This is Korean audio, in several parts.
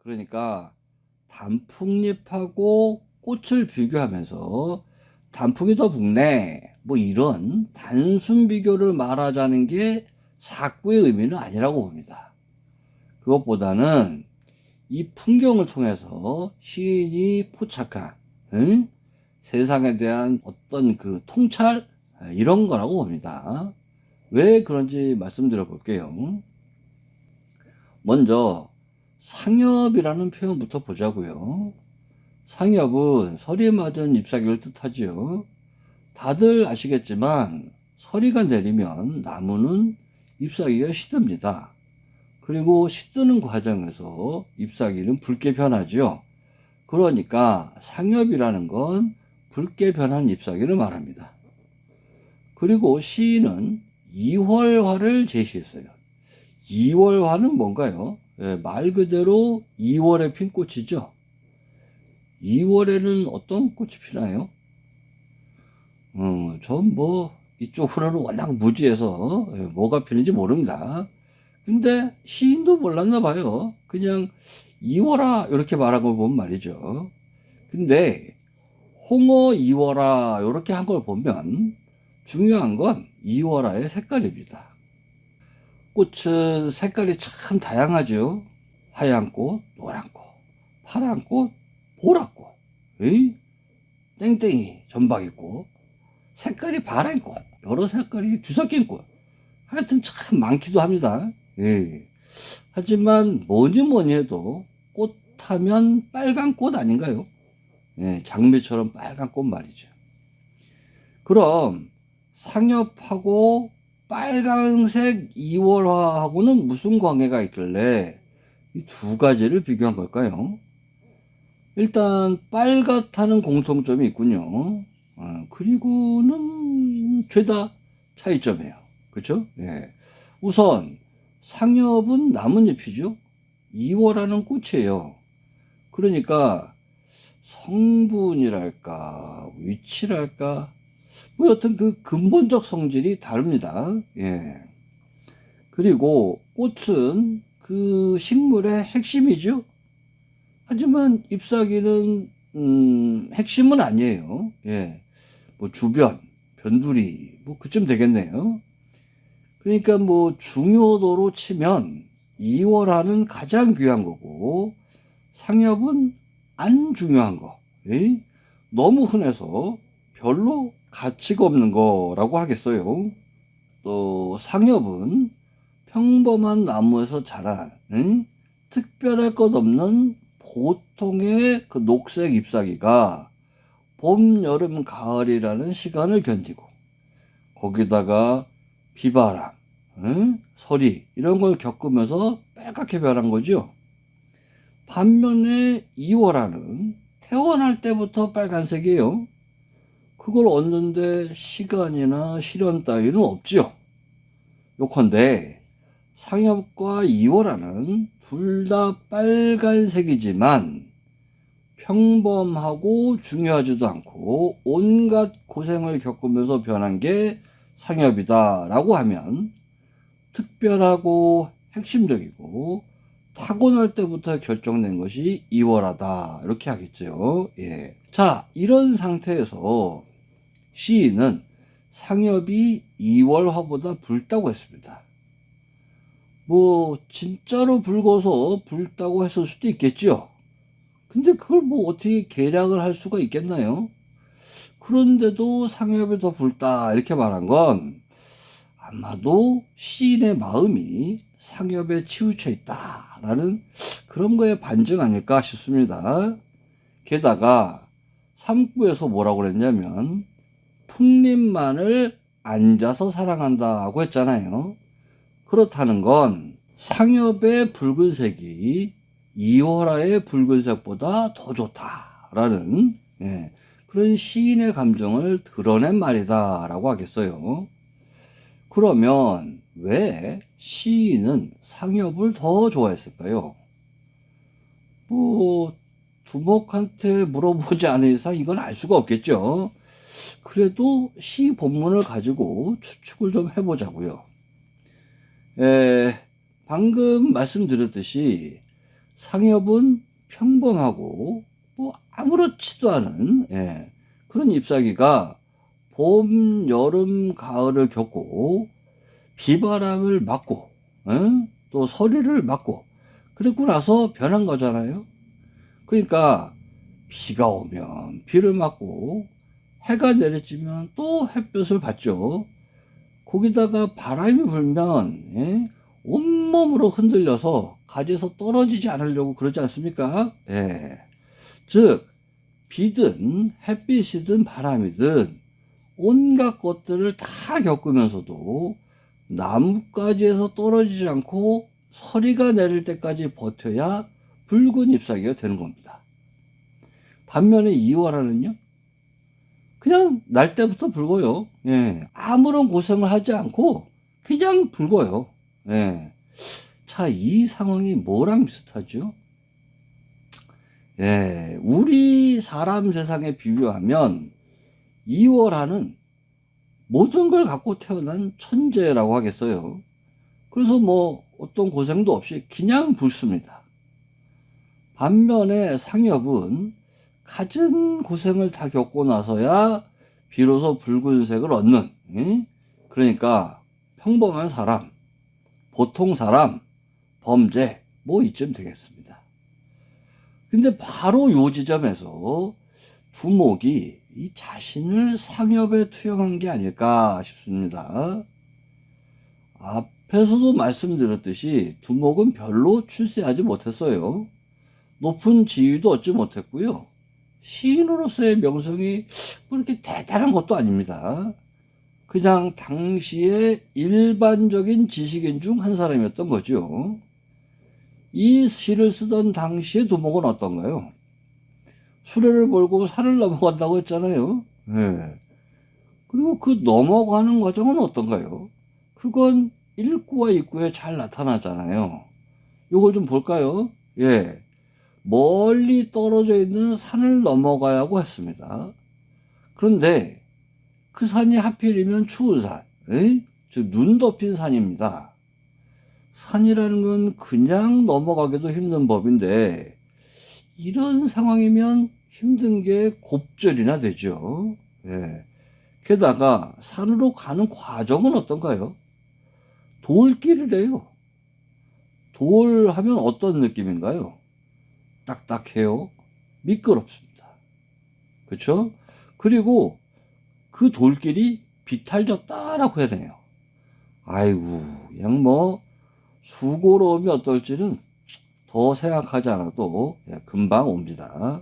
그러니까 단풍잎하고 꽃을 비교하면서 단풍이 더 붉네, 뭐 이런 단순 비교를 말하자는 게 사구의 의미는 아니라고 봅니다. 그것보다는 이 풍경을 통해서 시인이 포착한 세상에 대한 어떤 그 통찰, 이런 거라고 봅니다. 왜 그런지 말씀드려 볼게요. 먼저 상엽이라는 표현부터 보자고요. 상엽은 서리 맞은 잎사귀를 뜻하지요. 다들 아시겠지만 서리가 내리면 나무는 잎사귀가 시듭니다. 그리고 시드는 과정에서 잎사귀는 붉게 변하죠. 그러니까 상엽이라는 건 붉게 변한 잎사귀를 말합니다. 그리고 시인은 이월화를 제시했어요. 이월화는 뭔가요? 말 그대로 2월에 핀 꽃이죠. 2월에는 어떤 꽃이 피나요? 전 뭐 이쪽으로는 워낙 무지해서 뭐가 피는지 모릅니다. 근데 시인도 몰랐나 봐요. 그냥 2월아 이렇게 말한 걸 보면 말이죠. 근데 홍어 2월아 이렇게 한 걸 보면 중요한 건 2월아의 색깔입니다. 꽃은 색깔이 참 다양하죠. 하얀 꽃, 노란 꽃, 파란 꽃, 보라꽃, 땡땡이, 전박이꽃, 색깔이 파란 꽃, 여러 색깔이 뒤섞인 꽃. 하여튼 참 많기도 합니다. 예. 하지만 뭐니 해도 꽃하면 빨간 꽃 아닌가요? 예, 장미처럼 빨간 꽃 말이죠. 그럼 상엽하고 빨간색 이월화하고는 무슨 관계가 있길래 이 두 가지를 비교한 걸까요? 일단 빨갛다는 공통점이 있군요. 그리고는 죄다 차이점이에요. 그렇죠? 예. 우선 상엽은 나뭇잎이죠. 이월화는 꽃이에요. 그러니까 성분이랄까 위치랄까 뭐 여튼 그 근본적 성질이 다릅니다. 예. 그리고 꽃은 그 식물의 핵심이죠. 하지만 잎사귀는 핵심은 아니에요. 예. 뭐 주변, 변두리 뭐 그쯤 되겠네요. 그러니까 뭐 중요도로 치면 이월화는 가장 귀한 거고 상엽은 안 중요한 거. 예? 너무 흔해서 별로 가치가 없는 거라고 하겠어요. 또 상엽은 평범한 나무에서 자란 특별할 것 없는 보통의 그 녹색 잎사귀가 봄, 여름, 가을이라는 시간을 견디고 거기다가 비바람, 서리 이런 걸 겪으면서 빨갛게 변한 거죠. 반면에 이월화는 태어날 때부터 빨간색이에요. 그걸 얻는데 시간이나 시련 따위는 없지요. 요컨대 상엽과 이월화는 둘 다 빨간색이지만 평범하고 중요하지도 않고 온갖 고생을 겪으면서 변한 게 상엽이다 라고 하면 특별하고 핵심적이고 타고날 때부터 결정된 것이 이월화다 이렇게 하겠죠. 예. 자, 이런 상태에서 시인은 상엽이 이월화보다 붉다고 했습니다. 뭐 진짜로 붉어서 붉다고 했을 수도 있겠죠. 근데 그걸 뭐 어떻게 계량을 할 수가 있겠나요? 그런데도 상엽이 더 붉다 이렇게 말한 건 아마도 시인의 마음이 상엽에 치우쳐 있다라는 그런 거에 반증 아닐까 싶습니다. 게다가 3부에서 뭐라고 그랬냐면 풍림만을 앉아서 사랑한다고 했잖아요. 그렇다는 건 상엽의 붉은색이 이월화의 붉은색보다 더 좋다라는 그런 시인의 감정을 드러낸 말이다라고 하겠어요. 그러면 왜 시인은 상엽을 더 좋아했을까요? 뭐 두목한테 물어보지 않은 이상 이건 알 수가 없겠죠. 그래도 시 본문을 가지고 추측을 좀 해보자고요. 방금 말씀드렸듯이 상엽은 평범하고 뭐 아무렇지도 않은 그런 잎사귀가 봄, 여름, 가을을 겪고 비바람을 맞고 또 서리를 맞고 그랬고 나서 변한 거잖아요. 그러니까 비가 오면 비를 맞고 해가 내리쬐면 또 햇볕을 받죠. 거기다가 바람이 불면 온몸으로 흔들려서 가지에서 떨어지지 않으려고 그러지 않습니까? 즉 비든 햇빛이든 바람이든 온갖 것들을 다 겪으면서도 나뭇가지에서 떨어지지 않고 서리가 내릴 때까지 버텨야 붉은 잎사귀가 되는 겁니다. 반면에 이월화는요, 그냥 날 때부터 붉어요. 아무런 고생을 하지 않고 그냥 붉어요. 자, 이 상황이 뭐랑 비슷하죠? 우리 사람 세상에 비교하면 이월화는 모든 걸 갖고 태어난 천재라고 하겠어요. 그래서 뭐 어떤 고생도 없이 그냥 붉습니다. 반면에 상엽은 갖은 고생을 다 겪고 나서야 비로소 붉은색을 얻는, 그러니까 평범한 사람, 보통 사람, 범죄, 뭐 이쯤 되겠습니다. 근데 바로 요 지점에서 두목이 이 자신을 상엽에 투영한 게 아닐까 싶습니다. 앞에서도 말씀드렸듯이 두목은 별로 출세하지 못했어요. 높은 지위도 얻지 못했고요. 시인으로서의 명성이 뭐 이렇게 대단한 것도 아닙니다. 그냥 당시의 일반적인 지식인 중 한 사람이었던 거죠. 이 시를 쓰던 당시의 두목은 어떤가요? 수레를 몰고 산을 넘어간다고 했잖아요. 그리고 그 넘어가는 과정은 어떤가요? 그건 일구와 입구에 잘 나타나잖아요. 이걸 좀 볼까요? 멀리 떨어져 있는 산을 넘어가야고 했습니다. 그런데 그 산이 하필이면 추운 산, 즉 눈 덮인 산입니다. 산이라는 건 그냥 넘어가기도 힘든 법인데 이런 상황이면 힘든 게 곱절이나 되죠. 게다가 산으로 가는 과정은 어떤가요? 돌길이래요. 돌 하면 어떤 느낌인가요? 딱딱해요. 미끄럽습니다. 그렇죠? 그리고 그 돌길이 비탈졌다라고 해야 되네요. 아이고, 그냥 뭐 수고로움이 어떨지는 더 생각하지 않아도 금방 옵니다.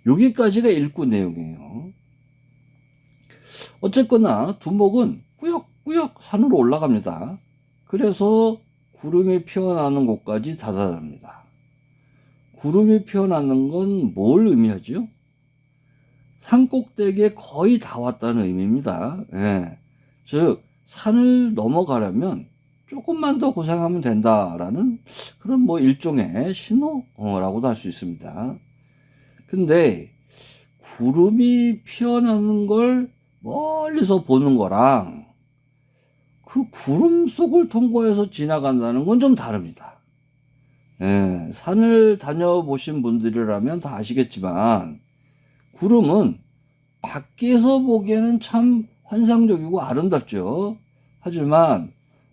여기까지가 일구 내용이에요. 어쨌거나 두목은 꾸역꾸역 산으로 올라갑니다. 그래서 구름이 피어나는 곳까지 다다릅니다. 구름이 피어나는 건 뭘 의미하죠? 산 꼭대기에 거의 다 왔다는 의미입니다. 즉 산을 넘어가려면 조금만 더 고생하면 된다라는 그런 뭐 일종의 신호라고도 할 수 있습니다. 근데 구름이 피어나는 걸 멀리서 보는 거랑 그 구름 속을 통과해서 지나간다는 건 좀 다릅니다. 산을 다녀보신 분들이라면 다 아시겠지만 구름은 밖에서 보기에는 참 환상적이고 아름답죠. 하지만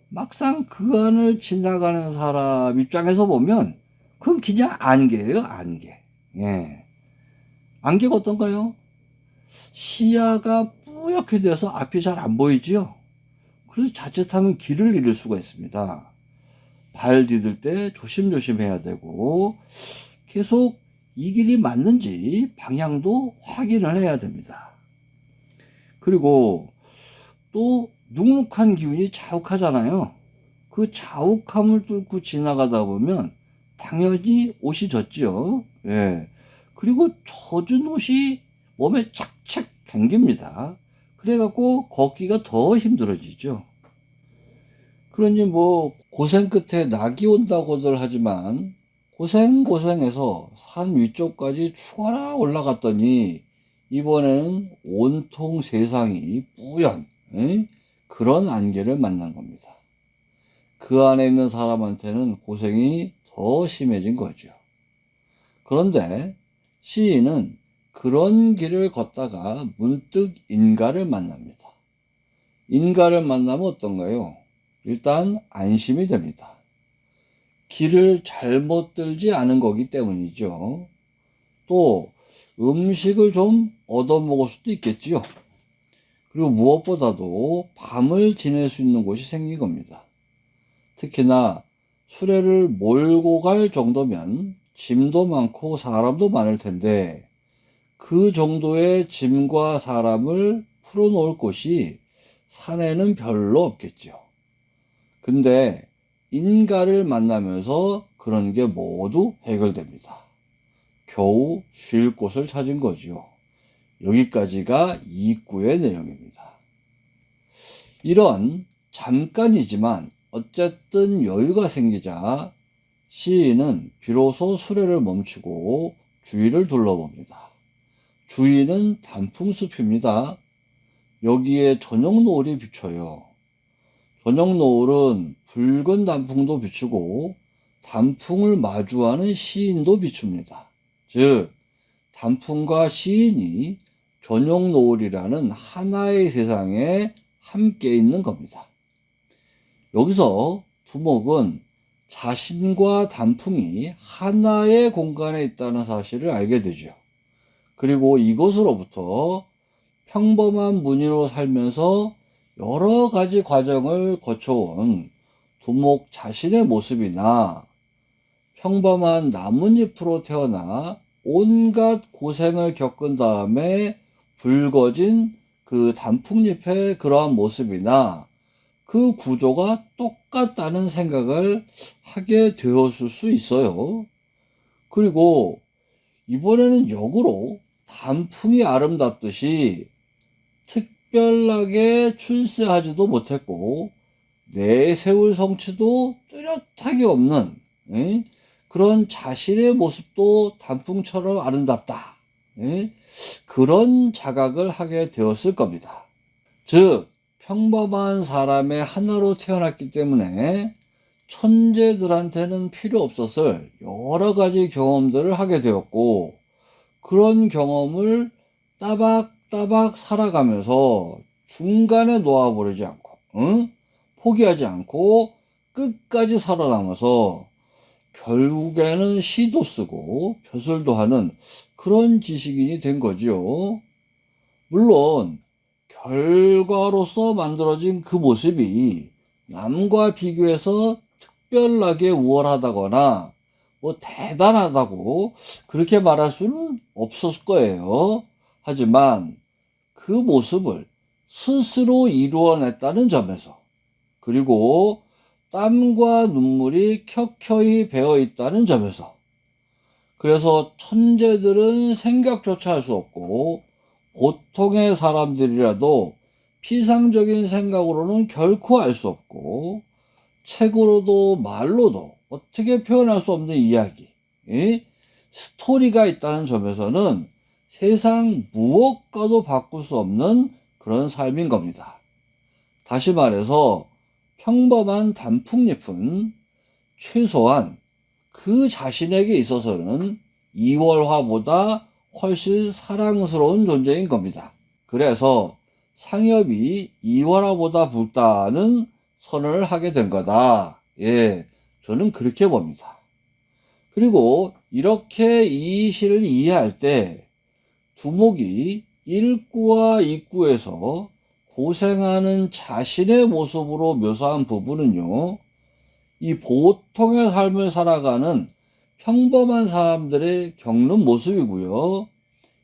막상 그 안을 지나가는 사람 입장에서 보면 그건 그냥 안개예요, 안개. 안개가 어떤가요? 시야가 뿌옇게 돼서 앞이 잘 안 보이지요. 그래서 자칫하면 길을 잃을 수가 있습니다. 발 디딜 때 조심조심 해야 되고 계속 이 길이 맞는지 방향도 확인을 해야 됩니다. 그리고 또 눅눅한 기운이 자욱하잖아요. 그 자욱함을 뚫고 지나가다 보면 당연히 옷이 젖지요. 그리고 젖은 옷이 몸에 착착 감깁니다. 그래갖고 걷기가 더 힘들어지죠. 그러니 뭐 고생 끝에 낙이 온다고들 하지만 고생해서 산 위쪽까지 추가라 올라갔더니 이번에는 온통 세상이 뿌연 그런 안개를 만난 겁니다. 그 안에 있는 사람한테는 고생이 더 심해진 거죠. 그런데 시인은 그런 길을 걷다가 문득 인가를 만납니다. 인가를 만나면 어떤가요? 일단 안심이 됩니다. 길을 잘못 들지 않은 거기 때문이죠. 또 음식을 좀 얻어먹을 수도 있겠지요. 그리고 무엇보다도 밤을 지낼 수 있는 곳이 생긴 겁니다. 특히나 수레를 몰고 갈 정도면 짐도 많고 사람도 많을 텐데 그 정도의 짐과 사람을 풀어놓을 곳이 산에는 별로 없겠죠. 근데 인가를 만나면서 그런 게 모두 해결됩니다. 겨우 쉴 곳을 찾은 거죠. 여기까지가 이구의 내용입니다. 이런 잠깐이지만 어쨌든 여유가 생기자 시인은 비로소 수레를 멈추고 주위를 둘러봅니다. 주위는 단풍숲입니다. 여기에 저녁 노을이 비쳐요. 저녁 노을은 붉은 단풍도 비추고 단풍을 마주하는 시인도 비춥니다. 즉 단풍과 시인이 저녁 노을이라는 하나의 세상에 함께 있는 겁니다. 여기서 두목은 자신과 단풍이 하나의 공간에 있다는 사실을 알게 되죠. 그리고 이것으로부터 평범한 문의로 살면서 여러 가지 과정을 거쳐온 두목 자신의 모습이나 평범한 나뭇잎으로 태어나 온갖 고생을 겪은 다음에 붉어진 그 단풍잎의 그러한 모습이나 그 구조가 똑같다는 생각을 하게 되었을 수 있어요. 그리고 이번에는 역으로 단풍이 아름답듯이 특별하게 출세하지도 못했고 내세울 성취도 뚜렷하게 없는 그런 자신의 모습도 단풍처럼 아름답다. 그런 자각을 하게 되었을 겁니다. 즉 평범한 사람의 하나로 태어났기 때문에 천재들한테는 필요 없었을 여러 가지 경험들을 하게 되었고 그런 경험을 따박따박 살아가면서 중간에 놓아버리지 않고 포기하지 않고 끝까지 살아남아서 결국에는 시도 쓰고 벼슬도 하는 그런 지식인이 된 거죠. 물론 결과로서 만들어진 그 모습이 남과 비교해서 특별하게 우월하다거나 뭐 대단하다고 그렇게 말할 수는 없었을 거예요. 하지만 그 모습을 스스로 이루어냈다는 점에서 그리고 땀과 눈물이 켜켜이 배어 있다는 점에서 그래서 천재들은 생각조차 할 수 없고 보통의 사람들이라도 피상적인 생각으로는 결코 알 수 없고 책으로도 말로도 어떻게 표현할 수 없는 이야기, 스토리가 있다는 점에서는 세상 무엇과도 바꿀 수 없는 그런 삶인 겁니다. 다시 말해서 평범한 단풍잎은 최소한 그 자신에게 있어서는 이월화보다 훨씬 사랑스러운 존재인 겁니다. 그래서 상엽이 이월화보다 붉다는 선언을 하게 된 거다. 저는 그렇게 봅니다. 그리고 이렇게 이 시를 이해할 때 두목이 1구와 2구에서 고생하는 자신의 모습으로 묘사한 부분은요, 이 보통의 삶을 살아가는 평범한 사람들의 겪는 모습이고요.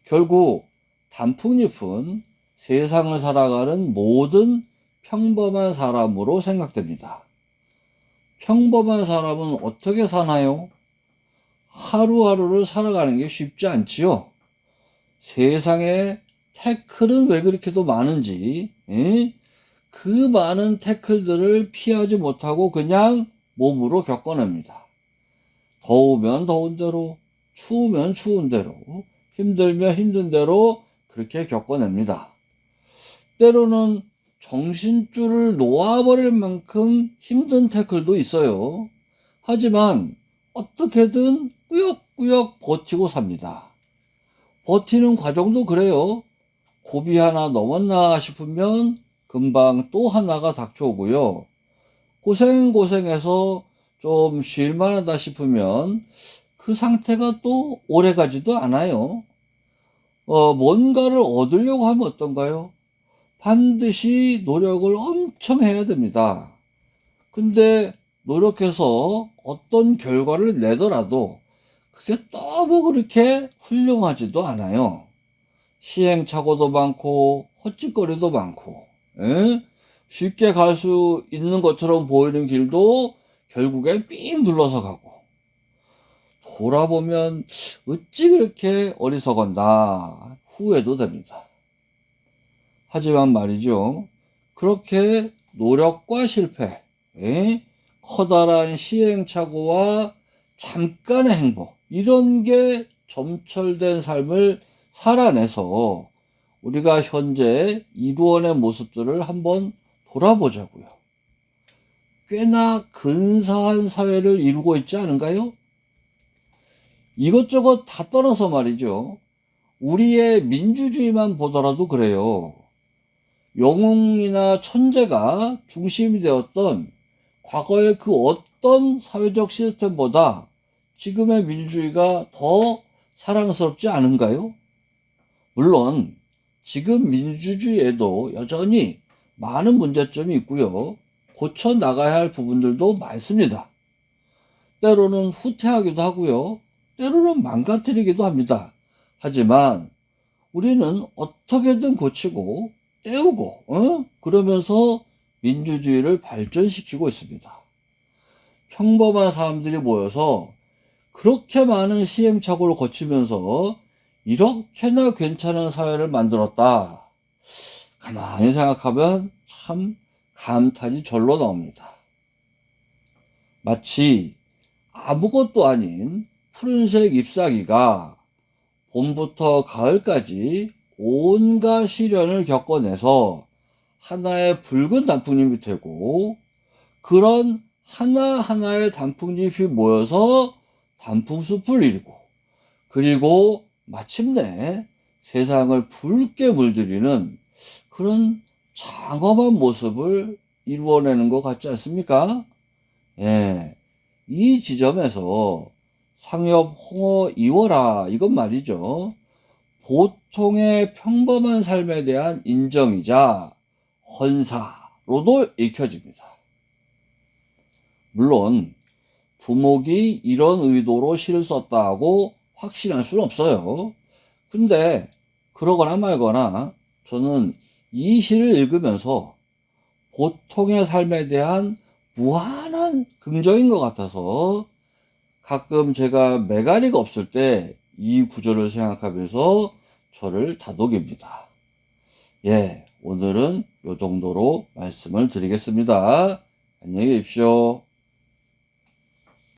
결국 단풍잎은 세상을 살아가는 모든 평범한 사람으로 생각됩니다. 평범한 사람은 어떻게 사나요? 하루하루를 살아가는 게 쉽지 않지요. 세상에 태클은 왜 그렇게도 많은지, 그 많은 태클들을 피하지 못하고 그냥 몸으로 겪어냅니다. 더우면 더운 대로, 추우면 추운 대로, 힘들면 힘든 대로 그렇게 겪어냅니다. 때로는 정신줄을 놓아버릴 만큼 힘든 태클도 있어요. 하지만 어떻게든 꾸역꾸역 버티고 삽니다. 버티는 과정도 그래요. 고비 하나 넘었나 싶으면 금방 또 하나가 닥쳐오고요. 고생고생해서 좀 쉴만하다 싶으면 그 상태가 또 오래가지도 않아요. 뭔가를 얻으려고 하면 어떤가요? 반드시 노력을 엄청 해야 됩니다. 근데 노력해서 어떤 결과를 내더라도 그게 너무 그렇게 훌륭하지도 않아요. 시행착오도 많고 헛짓거리도 많고, 에? 쉽게 갈 수 있는 것처럼 보이는 길도 결국엔 삥 둘러서 가고, 돌아보면 어찌 그렇게 어리석었나 후회도 됩니다. 하지만 말이죠, 그렇게 노력과 실패, 커다란 시행착오와 잠깐의 행복, 이런 게 점철된 삶을 살아내서 우리가 현재 이루어낸 모습들을 한번 돌아보자고요. 꽤나 근사한 사회를 이루고 있지 않은가요? 이것저것 다 떠나서 말이죠. 우리의 민주주의만 보더라도 그래요. 영웅이나 천재가 중심이 되었던 과거의 그 어떤 사회적 시스템보다 지금의 민주주의가 더 사랑스럽지 않은가요? 물론 지금 민주주의에도 여전히 많은 문제점이 있고요. 고쳐 나가야 할 부분들도 많습니다. 때로는 후퇴하기도 하고요. 때로는 망가뜨리기도 합니다. 하지만 우리는 어떻게든 고치고 때우고 그러면서 민주주의를 발전시키고 있습니다. 평범한 사람들이 모여서 그렇게 많은 시행착오를 거치면서 이렇게나 괜찮은 사회를 만들었다. 가만히 생각하면 참 감탄이 절로 나옵니다. 마치 아무것도 아닌 푸른색 잎사귀가 봄부터 가을까지 온갖 시련을 겪어내서 하나의 붉은 단풍잎이 되고, 그런 하나하나의 단풍잎이 모여서 단풍숲을 이루고, 그리고 마침내 세상을 붉게 물들이는 그런 장엄한 모습을 이루어내는 것 같지 않습니까? 예, 이 지점에서 상엽 홍어 이워라, 이건 말이죠, 보통의 평범한 삶에 대한 인정이자 헌사로도 읽혀집니다. 물론 두목이 이런 의도로 시를 썼다 하고 확신할 수는 없어요. 근데 그러거나 말거나 저는 이 시를 읽으면서 보통의 삶에 대한 무한한 긍정인 것 같아서 가끔 제가 메가리가 없을 때 이 구절을 생각하면서 저를 다독입니다. 예, 오늘은 이 정도로 말씀을 드리겠습니다. 안녕히 계십시오.